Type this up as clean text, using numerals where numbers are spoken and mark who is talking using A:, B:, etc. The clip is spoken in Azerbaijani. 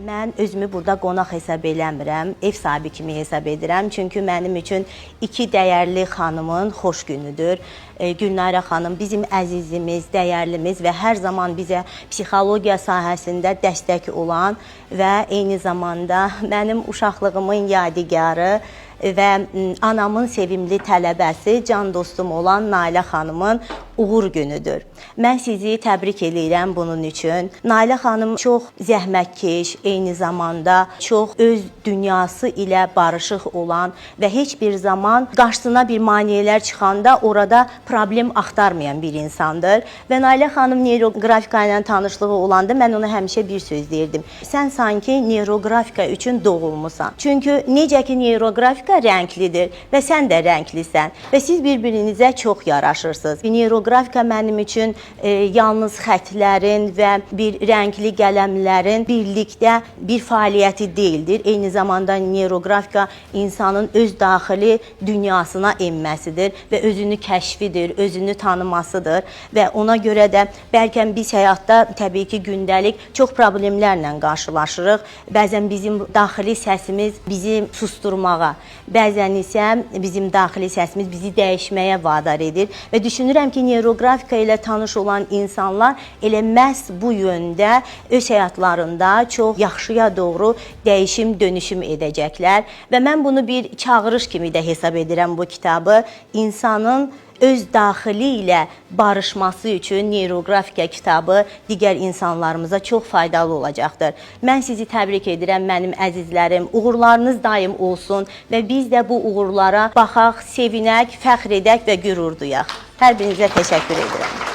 A: Mən özümü burada qonaq hesab eləmirəm, ev sahibi kimi hesab edirəm. Çünki mənim üçün iki dəyərli xanımın xoş günüdür. Gülnarə xanım bizim əzizimiz, dəyərlimiz və hər zaman bizə psixologiya sahəsində dəstək olan və eyni zamanda mənim uşaqlığımın yadigarı və anamın sevimli tələbəsi, can dostum olan Nailə xanımın uğur günüdür. Mən sizi təbrik edirəm bunun üçün. Nailə xanım çox zəhmətkeş, eyni zamanda çox öz dünyası ilə barışıq olan və heç bir zaman qarşısına bir maneələr çıxanda orada problem axtarmayan bir insandır. Və Nailə xanım neyroqrafika ilə tanışlığı olanda mən ona həmişə bir söz deyirdim. Sən sanki neyroqrafika üçün doğulmusan. Çünki necə ki neyroqrafika rənglidir və sən də rənglisən və siz bir-birinizə çox yaraşırsınız. Neyroqrafika mənim üçün yalnız xətlərin və bir rəngli qələmlərin birlikdə bir fəaliyyəti deyildir. Eyni zamanda neyroqrafika insanın öz daxili dünyasına enməsidir və özünü kəşfidir, özünü tanımasıdır və ona görə də bəlkə biz həyatda təbii ki gündəlik çox problemlərlə qarşılaşırıq. Bəzən bizim daxili səsimiz bizi susturmağa, bəzən isə bizim daxili səsimiz bizi dəyişməyə vadar edir və düşünürəm ki, neyroqrafika ilə tanış olan insanlar elə məhz bu yöndə öz həyatlarında çox yaxşıya doğru dəyişim, dönüşüm edəcəklər və mən bunu bir çağırış kimi də hesab edirəm bu kitabı. İnsanın öz daxili ilə barışması üçün neyroqrafika kitabı digər insanlarımıza çox faydalı olacaqdır. Mən sizi təbrik edirəm, mənim əzizlərim. Uğurlarınız daim olsun və biz də bu uğurlara baxaq, sevinək, fəxr edək və qürur duyaq. Hər birinizə təşəkkür edirəm.